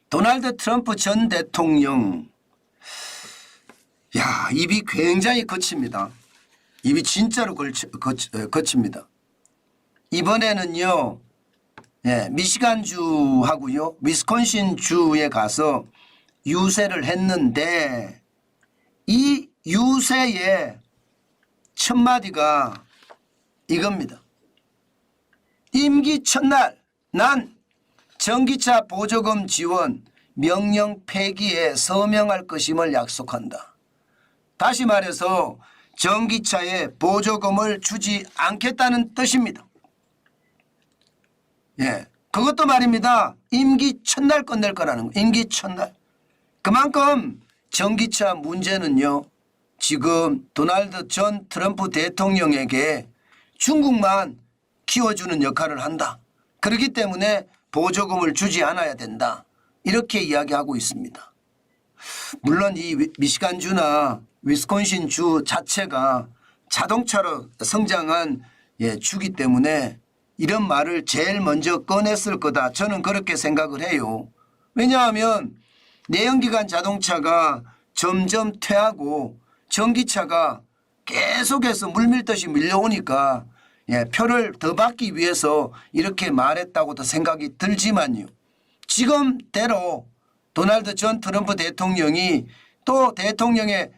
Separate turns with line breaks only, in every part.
도널드 트럼프 전 대통령, 야, 입이 굉장히 거칩니다. 입이 진짜로 거칩니다. 이번에는요, 미시간주하고요, 위스콘신주에 가서 유세를 했는데 이 유세의 첫 마디가 이겁니다. 임기 첫날 난 전기차 보조금 지원 명령 폐기에 서명할 것임을 약속한다. 다시 말해서 전기차에 보조금을 주지 않겠다는 뜻입니다. 그것도 말입니다. 임기 첫날 끝낼 거라는 거. 임기 첫날. 그만큼 전기차 문제는요, 지금 도널드 전 트럼프 대통령에게 중국만 키워주는 역할을 한다. 그렇기 때문에 보조금을 주지 않아야 된다. 이렇게 이야기하고 있습니다. 물론 이 미시간주나 위스콘신주 자체가 자동차로 성장한 주기 때문에 이런 말을 제일 먼저 꺼냈을 거다. 저는 그렇게 생각을 해요. 왜냐하면 내연기관 자동차가 점점 퇴하고 전기차가 계속해서 물밀듯이 밀려오니까 표를 더 받기 위해서 이렇게 말했다고도 생각이 들지만요. 지금대로 도널드 전 트럼프 대통령이 또 대통령에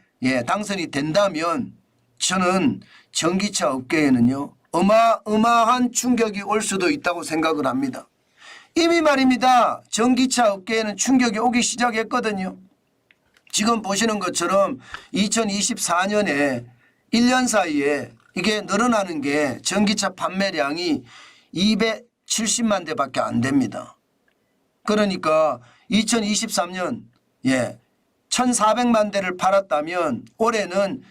당선이 된다면 저는 전기차 업계에는요, 어마어마한 충격이 올 수도 있다고 생각을 합니다. 이미 말입니다. 전기차 업계에는 충격이 오기 시작했거든요. 지금 보시는 것처럼 2024년에 1년 사이에 이게 늘어나는 게 전기차 판매량이 270만 대밖에 안 됩니다. 그러니까 2023년 1,400만 대를 팔았다면 올해는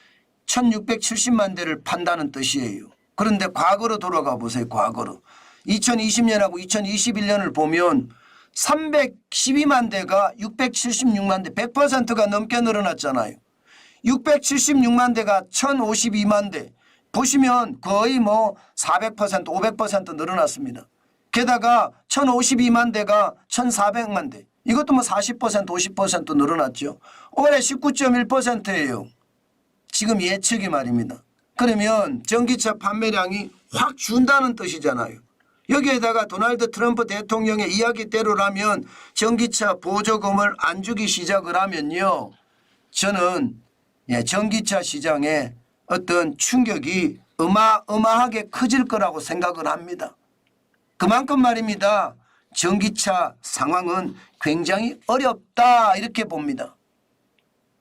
1,670만 대를 판다는 뜻이에요. 그런데 과거로 돌아가 보세요. 과거로. 2020년하고 2021년을 보면 312만 대가 676만 대, 100%가 넘게 늘어났잖아요. 676만 대가 1,052만 대. 보시면 거의 400%, 500% 늘어났습니다. 게다가 1,052만 대가 1,400만 대. 이것도 40%, 50% 늘어났죠. 올해 19.1%예요. 지금 예측이 말입니다. 그러면 전기차 판매량이 확 준다는 뜻이잖아요. 여기에다가 도널드 트럼프 대통령의 이야기대로라면 전기차 보조금을 안 주기 시작을 하면요, 저는 전기차 시장에 어떤 충격이 어마어마하게 커질 거라고 생각을 합니다. 그만큼 말입니다. 전기차 상황은 굉장히 어렵다 이렇게 봅니다.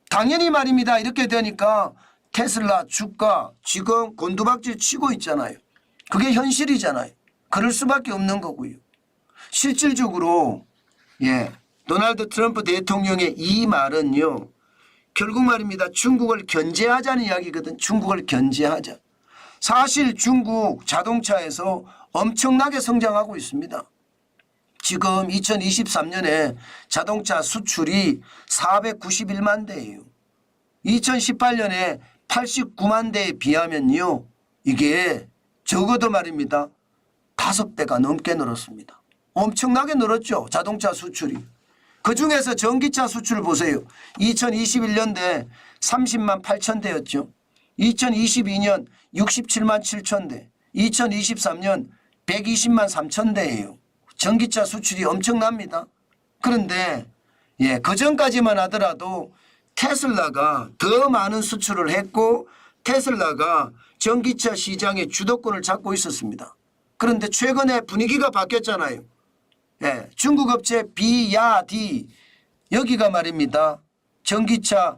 당연히 말입니다. 이렇게 되니까 테슬라 주가 지금 곤두박질 치고 있잖아요. 그게 현실이잖아요. 그럴 수밖에 없는 거고요. 실질적으로 도널드 트럼프 대통령의 이 말은요, 결국 말입니다. 중국을 견제하자는 이야기거든. 중국을 견제하자. 사실 중국 자동차에서 엄청나게 성장하고 있습니다. 지금 2023년에 자동차 수출이 491만 대예요. 2018년에 89만 대에 비하면요, 이게 적어도 말입니다. 5배가 넘게 늘었습니다. 엄청나게 늘었죠. 자동차 수출이. 그중에서 전기차 수출 보세요. 2021년대 30만 8천 대였죠. 2022년 67만 7천 대. 2023년 120만 3천 대예요. 전기차 수출이 엄청납니다. 그런데 그전까지만 하더라도 테슬라가 더 많은 수출을 했고 테슬라가 전기차 시장의 주도권을 잡고 있었습니다. 그런데 최근에 분위기가 바뀌었잖아요. 중국 업체 비야디 여기가 말입니다. 전기차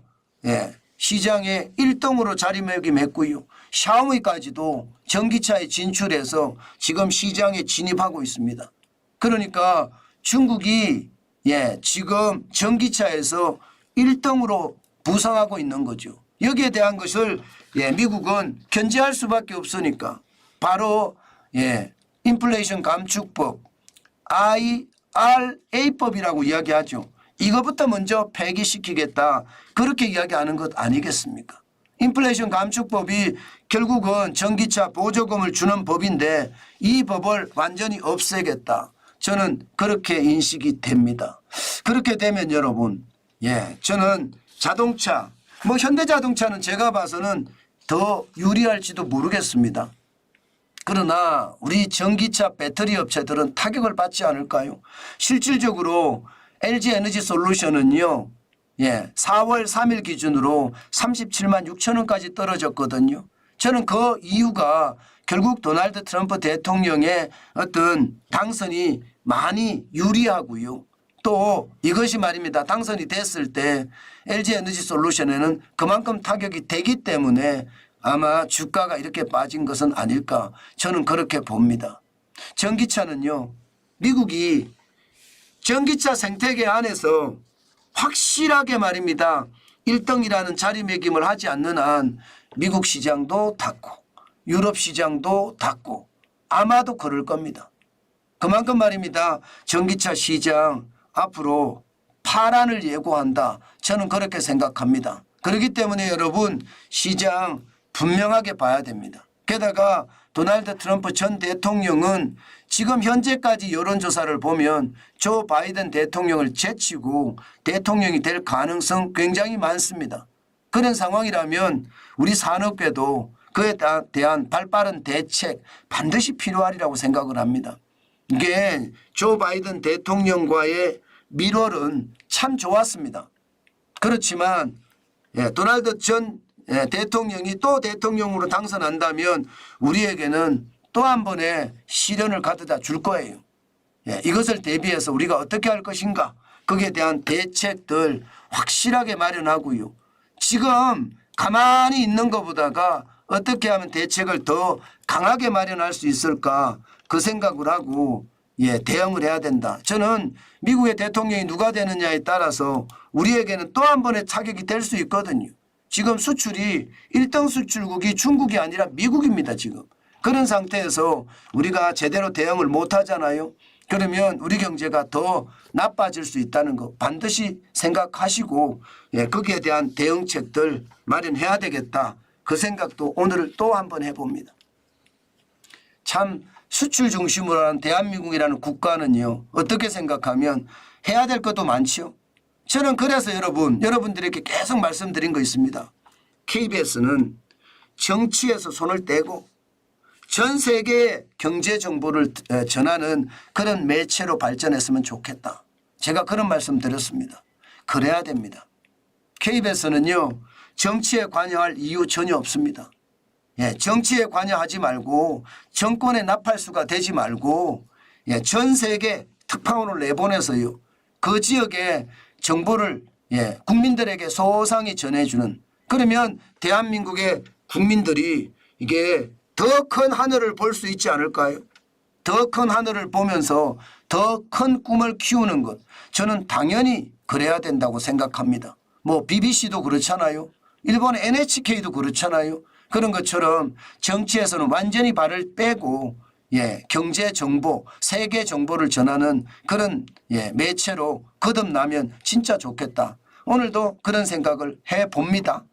시장의 1등으로 자리매김했고요. 샤오미까지도 전기차에 진출해서 지금 시장에 진입하고 있습니다. 그러니까 중국이 지금 전기차에서 1등으로 부상하고 있는 거죠. 여기에 대한 것을 미국은 견제할 수밖에 없으니까 바로 인플레이션 감축법 IRA법이라고 이야기하죠. 이것부터 먼저 폐기시키겠다. 그렇게 이야기하는 것 아니겠습니까? 인플레이션 감축법이 결국은 전기차 보조금을 주는 법인데 이 법을 완전히 없애겠다. 저는 그렇게 인식이 됩니다. 그렇게 되면 여러분, 저는 자동차, 뭐 현대자동차는 제가 봐서는 더 유리할지도 모르겠습니다. 그러나 우리 전기차 배터리 업체들은 타격을 받지 않을까요? 실질적으로 LG 에너지 솔루션은요, 4월 3일 기준으로 37만 6천 원까지 떨어졌거든요. 저는 그 이유가 결국 도널드 트럼프 대통령의 어떤 당선이 많이 유리하고요. 또 이것이 말입니다. 당선이 됐을 때 LG 에너지 솔루션에는 그만큼 타격이 되기 때문에 아마 주가가 이렇게 빠진 것은 아닐까, 저는 그렇게 봅니다. 전기차는요, 미국이 전기차 생태계 안에서 확실하게 말입니다. 1등이라는 자리매김을 하지 않는 한 미국 시장도 닫고 유럽 시장도 닫고 아마도 그럴 겁니다. 그만큼 말입니다. 전기차 시장 앞으로 파란을 예고한다. 저는 그렇게 생각합니다. 그렇기 때문에 여러분, 시장 분명하게 봐야 됩니다. 게다가 도널드 트럼프 전 대통령은 지금 현재까지 여론조사를 보면 조 바이든 대통령을 제치고 대통령이 될 가능성 굉장히 많습니다. 그런 상황이라면 우리 산업계도 그에 대한 발빠른 대책 반드시 필요하리라고 생각을 합니다. 이게 조 바이든 대통령과의 밀월은 참 좋았습니다. 그렇지만 도널드 전 대통령이 또 대통령으로 당선한다면 우리에게는 또 한 번의 시련을 가져다 줄 거예요. 이것을 대비해서 우리가 어떻게 할 것인가, 거기에 대한 대책들 확실하게 마련하고요. 지금 가만히 있는 것보다가 어떻게 하면 대책을 더 강하게 마련할 수 있을까, 그 생각을 하고 대응을 해야 된다. 저는 미국의 대통령이 누가 되느냐에 따라서 우리에게는 또 한 번의 타격이 될 수 있거든요. 지금 수출이 1등 수출국이 중국이 아니라 미국입니다. 지금. 그런 상태에서 우리가 제대로 대응을 못하잖아요. 그러면 우리 경제가 더 나빠질 수 있다는 거 반드시 생각하시고 거기에 대한 대응책들 마련해야 되겠다. 그 생각도 오늘 또 한번 해봅니다. 참 수출 중심으로 하는 대한민국이라는 국가는요, 어떻게 생각하면 해야 될 것도 많죠. 저는 그래서 여러분들에게 계속 말씀드린 거 있습니다. KBS는 정치에서 손을 떼고 전 세계 경제 정보를 전하는 그런 매체로 발전했으면 좋겠다. 제가 그런 말씀 드렸습니다. 그래야 됩니다. KBS는요, 정치에 관여할 이유 전혀 없습니다. 정치에 관여하지 말고 정권의 나팔수가 되지 말고 전 세계 특파원을 내보내서요, 그 지역의 정보를 국민들에게 소상히 전해주는, 그러면 대한민국의 국민들이 이게 더 큰 하늘을 볼 수 있지 않을까요? 더 큰 하늘을 보면서 더 큰 꿈을 키우는 것, 저는 당연히 그래야 된다고 생각합니다. 뭐 BBC도 그렇잖아요. 일본의 NHK도 그렇잖아요. 그런 것처럼 정치에서는 완전히 발을 빼고 경제 정보, 세계 정보를 전하는 그런 매체로 거듭나면 진짜 좋겠다. 오늘도 그런 생각을 해봅니다.